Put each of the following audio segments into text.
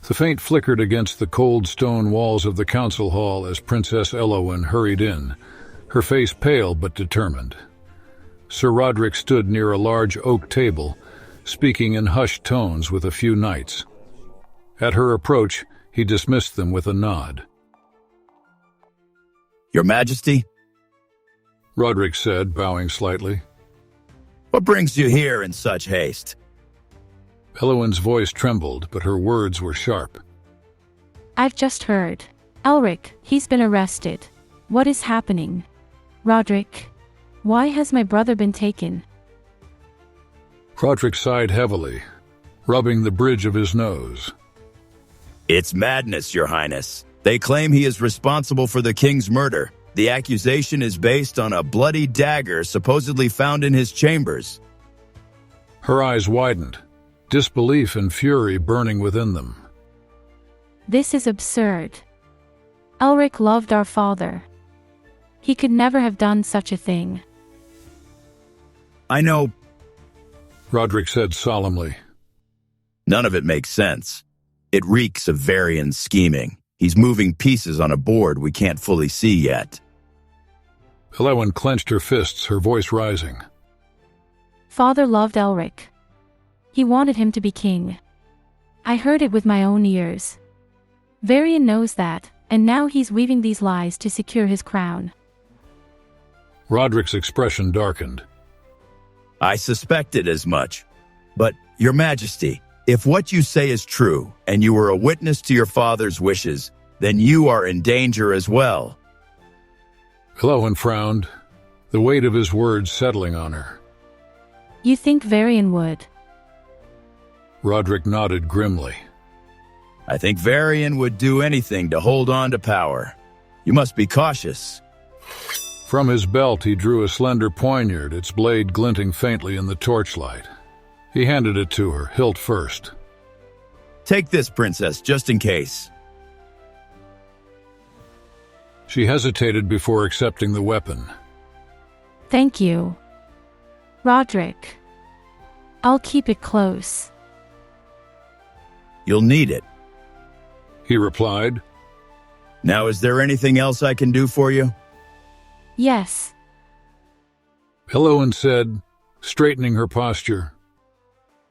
The faint flickered against the cold stone walls of the council hall as Princess Elowen hurried in, her face pale but determined. Sir Rodrik stood near a large oak table, speaking in hushed tones with a few knights. At her approach, he dismissed them with a nod. "Your Majesty?" Rodrik said, bowing slightly. "What brings you here in such haste?" Elowen's voice trembled, but her words were sharp. "I've just heard. Elric, he's been arrested. What is happening? Rodrik, why has my brother been taken?" Rodrik sighed heavily, rubbing the bridge of his nose. "It's madness, Your Highness. They claim he is responsible for the king's murder. The accusation is based on a bloody dagger supposedly found in his chambers." Her eyes widened, disbelief and fury burning within them. "This is absurd. Elric loved our father. He could never have done such a thing." "I know," Rodrik said solemnly. "None of it makes sense. It reeks of Varian scheming. He's moving pieces on a board we can't fully see yet." Elowen clenched her fists, her voice rising. Father loved Elric. He wanted him to be king. I heard it with my own ears. Varian knows that, and now he's weaving these lies to secure his crown." Rodrik's expression darkened. "I suspected as much. But, Your Majesty, if what you say is true, and you were a witness to your father's wishes, then you are in danger as well." Elowen frowned, the weight of his words settling on her. "You think Varian would?" Rodrik nodded grimly. "I think Varian would do anything to hold on to power. You must be cautious." From his belt he drew a slender poignard, its blade glinting faintly in the torchlight. He handed it to her, hilt first. "Take this, Princess, just in case." She hesitated before accepting the weapon. "Thank you, Rodrik. I'll keep it close." "You'll need it." He replied. "Now, is there anything else I can do for you?" "Yes." Elowen said, straightening her posture.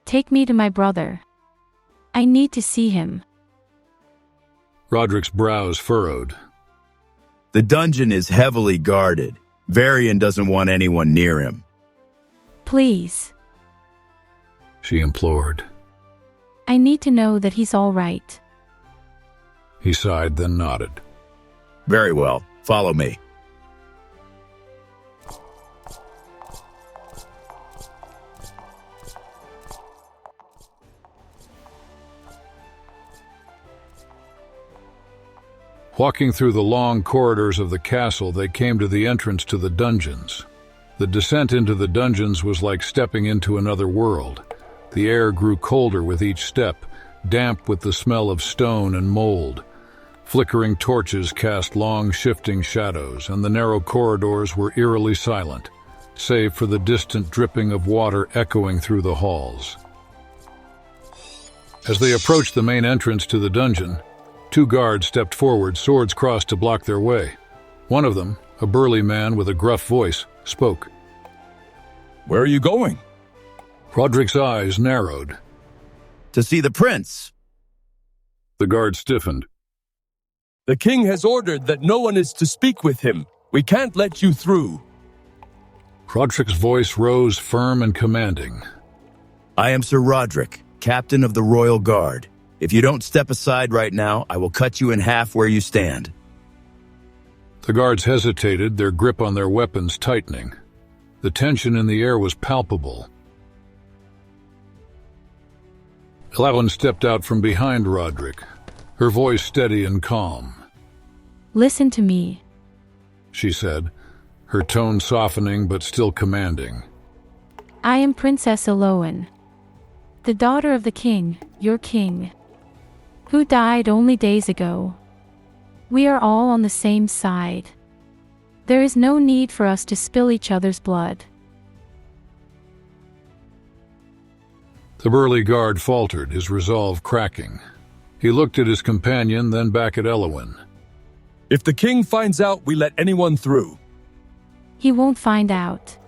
"Take me to my brother. I need to see him." Rodrik's brows furrowed. "The dungeon is heavily guarded. Varian doesn't want anyone near him." "Please," she implored. "I need to know that he's all right." He sighed, then nodded. "Very well. Follow me." Walking through the long corridors of the castle, they came to the entrance to the dungeons. The descent into the dungeons was like stepping into another world. The air grew colder with each step, damp with the smell of stone and mold. Flickering torches cast long, shifting shadows, and the narrow corridors were eerily silent, save for the distant dripping of water echoing through the halls. As they approached the main entrance to the dungeon, two guards stepped forward, swords crossed to block their way. One of them, a burly man with a gruff voice, spoke. "Where are you going?" Rodrik's eyes narrowed. "To see the prince." The guard stiffened. "The king has ordered that no one is to speak with him. We can't let you through." Rodrik's voice rose firm and commanding. "I am Sir Rodrik, captain of the Royal Guard. If you don't step aside right now, I will cut you in half where you stand." The guards hesitated, their grip on their weapons tightening. The tension in the air was palpable. Elowen stepped out from behind Rodrik, her voice steady and calm. "Listen to me," she said, her tone softening but still commanding. "I am Princess Elowen, the daughter of the king, your king, who died only days ago. We are all on the same side. There is no need for us to spill each other's blood." The burly guard faltered, his resolve cracking. He looked at his companion, then back at Elowen. If the king finds out we let anyone through. He won't find out.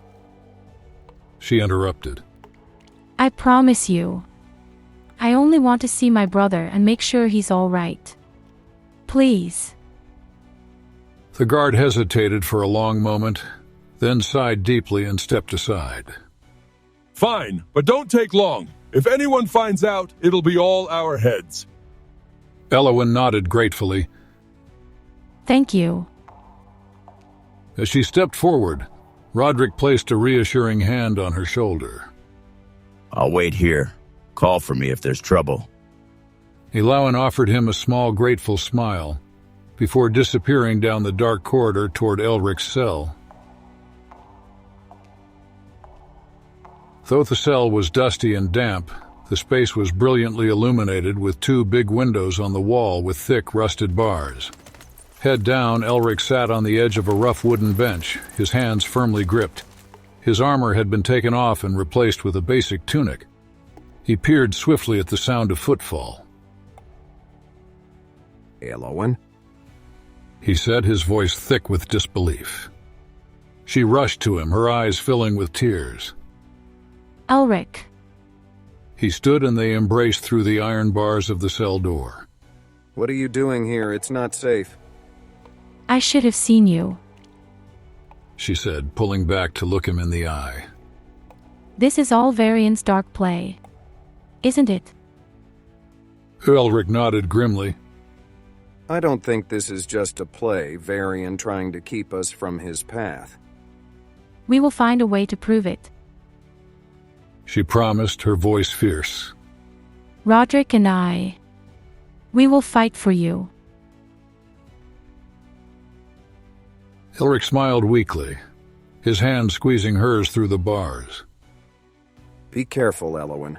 She interrupted. I promise you. I only want to see my brother and make sure he's all right. Please. The guard hesitated for a long moment, then sighed deeply and stepped aside. Fine, but don't take long. If anyone finds out, it'll be all our heads. Elowen nodded gratefully. Thank you. As she stepped forward, Rodrik placed a reassuring hand on her shoulder. I'll wait here. Call for me if there's trouble. Elowen offered him a small, grateful smile, before disappearing down the dark corridor toward Elric's cell. Though the cell was dusty and damp, the space was brilliantly illuminated with two big windows on the wall with thick, rusted bars. Head down, Elric sat on the edge of a rough wooden bench, his hands firmly gripped. His armor had been taken off and replaced with a basic tunic. He peered swiftly at the sound of footfall. Elowen? He said, his voice thick with disbelief. She rushed to him, her eyes filling with tears. Elric. He stood and they embraced through the iron bars of the cell door. What are you doing here? It's not safe. I should have seen you. She said, pulling back to look him in the eye. This is all Varian's dark play. Isn't it? Elric nodded grimly. I don't think this is just a play, Varian trying to keep us from his path. We will find a way to prove it. She promised, her voice fierce. Rodrik and I. We will fight for you. Elric smiled weakly, his hand squeezing hers through the bars. Be careful, Elowen.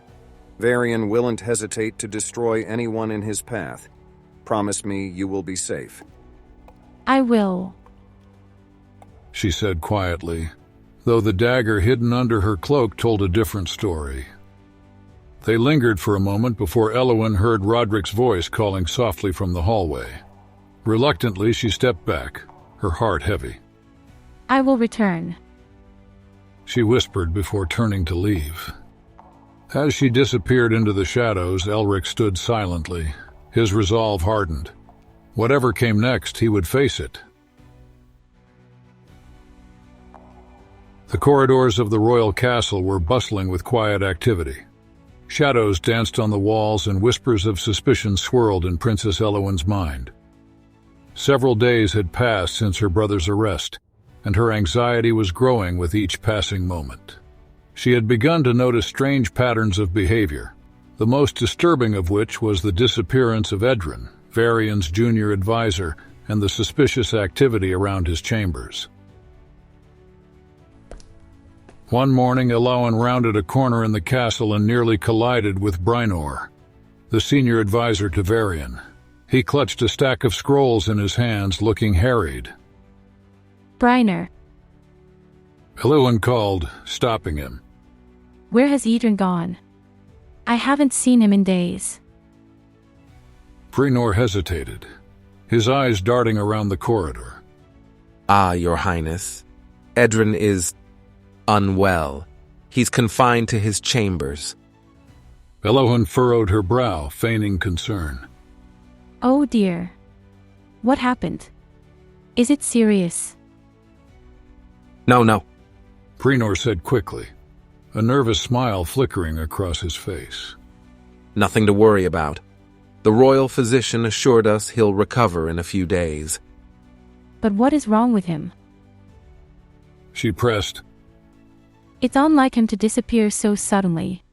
Varian willn't hesitate to destroy anyone in his path. Promise me you will be safe. I will. She said quietly, though the dagger hidden under her cloak told a different story. They lingered for a moment before Elowen heard Rodrik's voice calling softly from the hallway. Reluctantly, she stepped back, her heart heavy. I will return. She whispered before turning to leave. As she disappeared into the shadows, Elric stood silently, his resolve hardened. Whatever came next, he would face it. The corridors of the royal castle were bustling with quiet activity. Shadows danced on the walls and whispers of suspicion swirled in Princess Elowen's mind. Several days had passed since her brother's arrest, and her anxiety was growing with each passing moment. She had begun to notice strange patterns of behavior, the most disturbing of which was the disappearance of Edrin, Varian's junior advisor, and the suspicious activity around his chambers. One morning, Elowen rounded a corner in the castle and nearly collided with Brynor, the senior advisor to Varian. He clutched a stack of scrolls in his hands, looking harried. Brynor. Elowen called, stopping him. Where has Edrin gone? I haven't seen him in days. Brynor hesitated, his eyes darting around the corridor. Ah, Your Highness. Edrin is unwell. He's confined to his chambers. Elowen furrowed her brow, feigning concern. Oh dear. What happened? Is it serious? No. Brynor said quickly, a nervous smile flickering across his face. Nothing to worry about. The royal physician assured us he'll recover in a few days. But what is wrong with him? She pressed. It's unlike him to disappear so suddenly.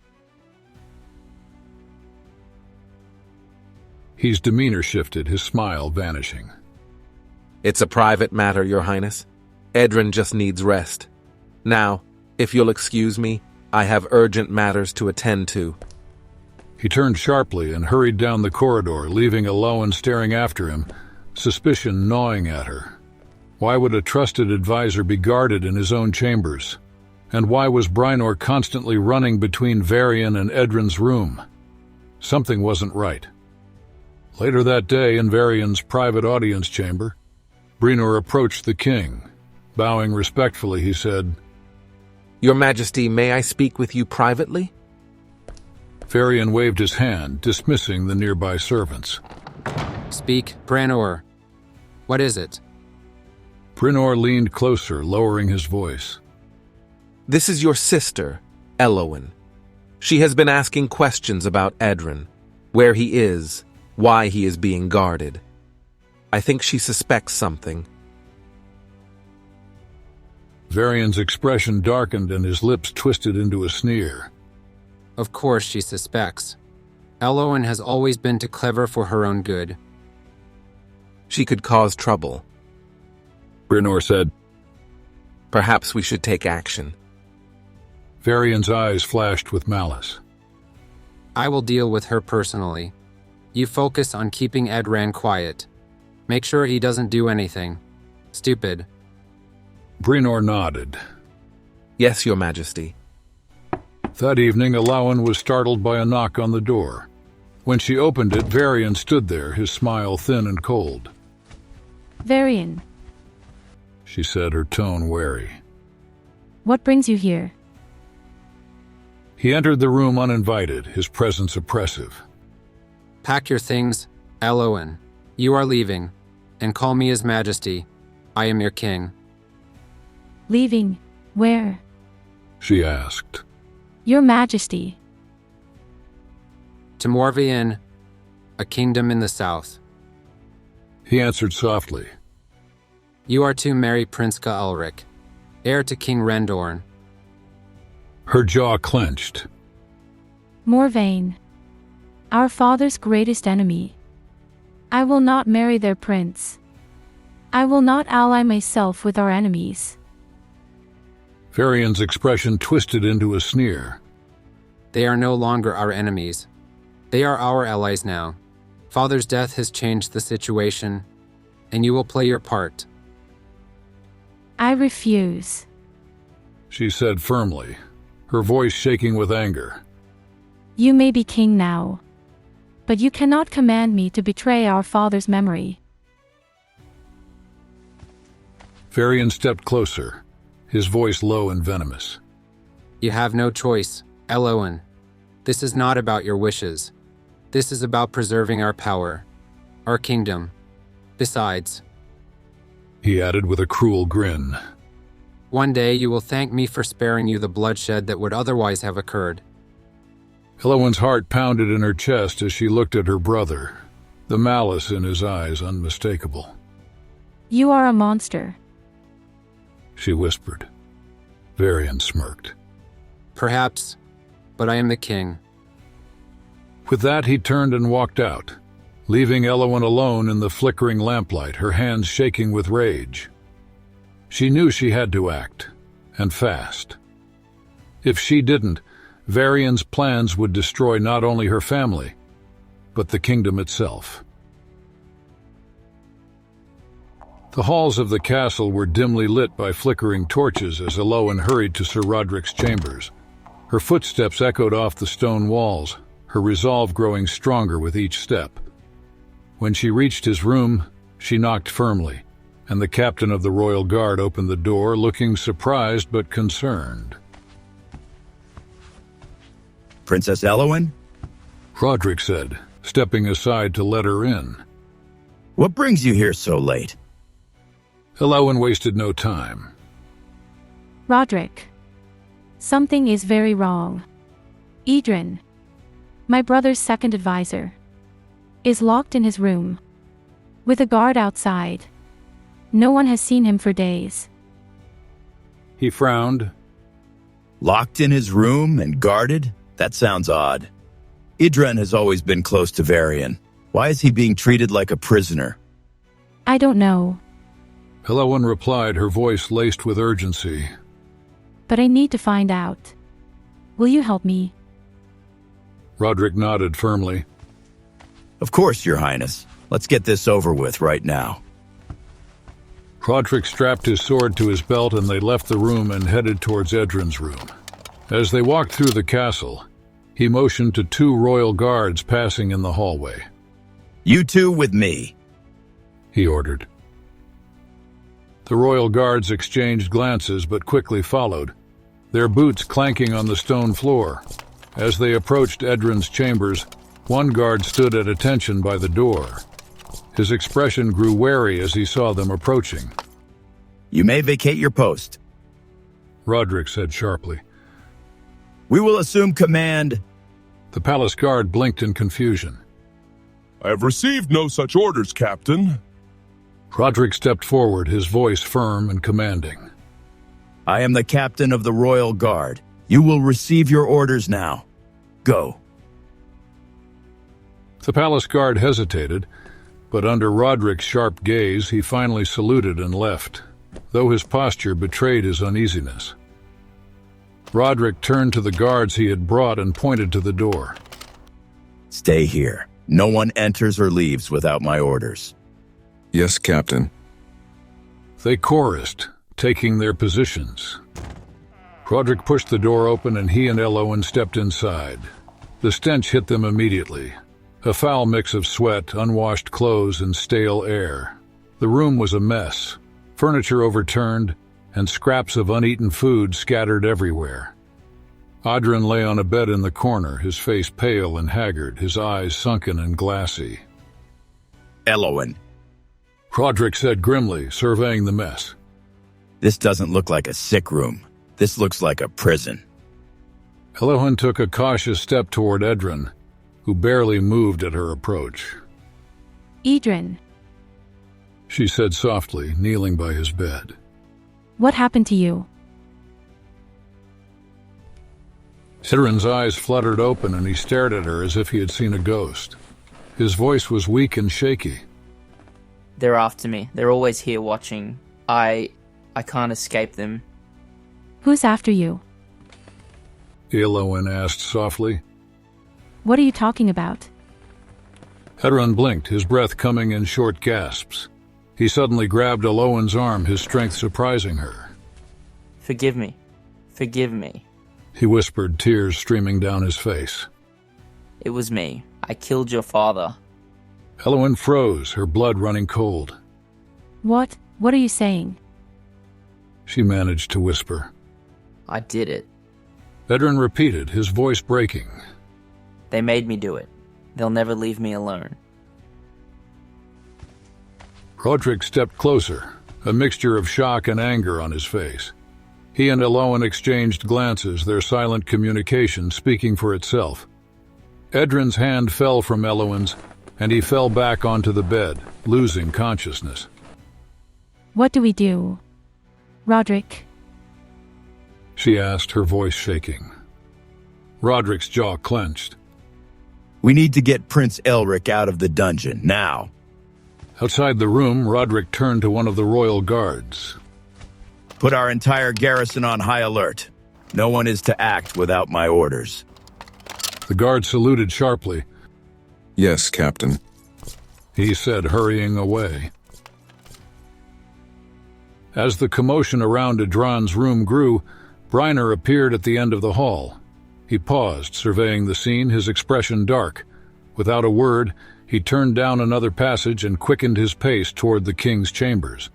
His demeanor shifted, his smile vanishing. It's a private matter, Your Highness. Edrin just needs rest. Now, if you'll excuse me, I have urgent matters to attend to. He turned sharply and hurried down the corridor, leaving Elowen staring after him, suspicion gnawing at her. Why would a trusted advisor be guarded in his own chambers? And why was Brynor constantly running between Varian and Edrin's room? Something wasn't right. Later that day, in Varian's private audience chamber, Brenor approached the king. Bowing respectfully, he said, Your Majesty, may I speak with you privately? Varian waved his hand, dismissing the nearby servants. Speak, Brenor. What is it? Brenor leaned closer, lowering his voice. This is your sister, Elowen. She has been asking questions about Edrin, where he is, why he is being guarded. I think she suspects something. Varian's expression darkened and his lips twisted into a sneer. Of course she suspects. Elowen has always been too clever for her own good. She could cause trouble. Brenor said. Perhaps we should take action. Varian's eyes flashed with malice. I will deal with her personally. You focus on keeping Edran quiet. Make sure he doesn't do anything stupid. Brenor nodded. Yes, Your Majesty. That evening, Elowen was startled by a knock on the door. When she opened it, Varian stood there, his smile thin and cold. Varian, She said, her tone wary. what brings you here? He entered the room uninvited, his presence oppressive. Pack your things, Elowen. You are leaving, and call me His Majesty. I am your king. Leaving? Where? She asked. Your Majesty. To Varian, a kingdom in the south. He answered softly. You are to marry Prince Ulrich, heir to King Rendorn. Her jaw clenched. Morvain. Our father's greatest enemy. I will not marry their prince. I will not ally myself with our enemies. Varian's expression twisted into a sneer. They are no longer our enemies. They are our allies now. Father's death has changed the situation, and you will play your part. I refuse. She said firmly, her voice shaking with anger. You may be king now, but you cannot command me to betray our father's memory. Varian stepped closer, his voice low and venomous. You have no choice, Elowen. This is not about your wishes. This is about preserving our power, our kingdom. Besides, He added with a cruel grin. one day you will thank me for sparing you the bloodshed that would otherwise have occurred. Elowen's heart pounded in her chest as she looked at her brother, the malice in his eyes unmistakable. You are a monster. She whispered. Varian smirked. Perhaps, but I am the king. With that, he turned and walked out, leaving Elowen alone in the flickering lamplight, her hands shaking with rage. She knew she had to act, and fast. If she didn't, Varian's plans would destroy not only her family, but the kingdom itself. The halls of the castle were dimly lit by flickering torches as Elowen hurried to Sir Rodrik's chambers. Her footsteps echoed off the stone walls, her resolve growing stronger with each step. When she reached his room, she knocked firmly, and the captain of the royal guard opened the door, looking surprised but concerned. Princess Elowen? Rodrik said, stepping aside to let her in. What brings you here so late? Elowen wasted no time. Rodrik. Something is very wrong. Edrin, my brother's second advisor, is locked in his room, with a guard outside. No one has seen him for days. He frowned. Locked in his room and guarded? That sounds odd. Idren has always been close to Varian. Why is he being treated like a prisoner? I don't know, Elowen replied, her voice laced with urgency. but I need to find out. Will you help me? Rodrik nodded firmly. Of course, Your Highness. Let's get this over with right now. Rodrik strapped his sword to his belt and they left the room and headed towards Edrin's room. As they walked through the castle, he motioned to two royal guards passing in the hallway. You two with me, he ordered. The royal guards exchanged glances but quickly followed, their boots clanking on the stone floor. As they approached Edrin's chambers, one guard stood at attention by the door. His expression grew wary as he saw them approaching. You may vacate your post. Rodrik said sharply. We will assume command. The palace guard blinked in confusion. I have received no such orders, Captain. Rodrik stepped forward, his voice firm and commanding. I am the captain of the Royal Guard. You will receive your orders now. Go. The palace guard hesitated, but under Rodrik's sharp gaze, he finally saluted and left, though his posture betrayed his uneasiness. Rodrik turned to the guards he had brought and pointed to the door. Stay here. No one enters or leaves without my orders. Yes, Captain. They chorused, taking their positions. Rodrik pushed the door open and he and Elowen stepped inside. The stench hit them immediately. A foul mix of sweat, unwashed clothes, and stale air. The room was a mess. Furniture overturned, and scraps of uneaten food scattered everywhere. Adren lay on a bed in the corner, his face pale and haggard, his eyes sunken and glassy. Elowen. Rodrik said grimly, surveying the mess. This doesn't look like a sick room. This looks like a prison. Elowen took a cautious step toward Edrin, who barely moved at her approach. Edrin, She said softly, kneeling by his bed. what happened to you? Edrin's eyes fluttered open and he stared at her as if he had seen a ghost. His voice was weak and shaky. They're after me. They're always here watching. I can't escape them. Who's after you? Elowen asked softly. What are you talking about? Edrin blinked, his breath coming in short gasps. He suddenly grabbed Elowen's arm, his strength surprising her. Forgive me. Forgive me. He whispered, tears streaming down his face. It was me. I killed your father. Elowen froze, her blood running cold. What? What are you saying? She managed to whisper. I did it. Edrin repeated, his voice breaking. They made me do it. They'll never leave me alone. Rodrik stepped closer, a mixture of shock and anger on his face. He and Elowen exchanged glances, their silent communication speaking for itself. Edrin's hand fell from Elowen's, and he fell back onto the bed, losing consciousness. What do we do? Rodrik? She asked, her voice shaking. Rodrik's jaw clenched. We need to get Prince Elric out of the dungeon, now. Outside the room, Rodrik turned to one of the royal guards. Put our entire garrison on high alert. No one is to act without my orders. The guard saluted sharply. Yes, Captain. He said, hurrying away. As the commotion around Adran's room grew, Brynner appeared at the end of the hall. He paused, surveying the scene, his expression dark. Without a word, he turned down another passage and quickened his pace toward the king's chambers.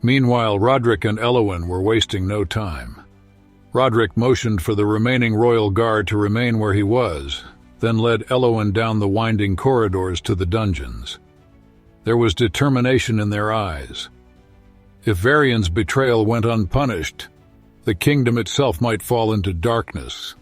Meanwhile, Rodrik and Elowen were wasting no time. Rodrik motioned for the remaining royal guard to remain where he was, then led Elowen down the winding corridors to the dungeons. There was determination in their eyes. If Varian's betrayal went unpunished, the kingdom itself might fall into darkness,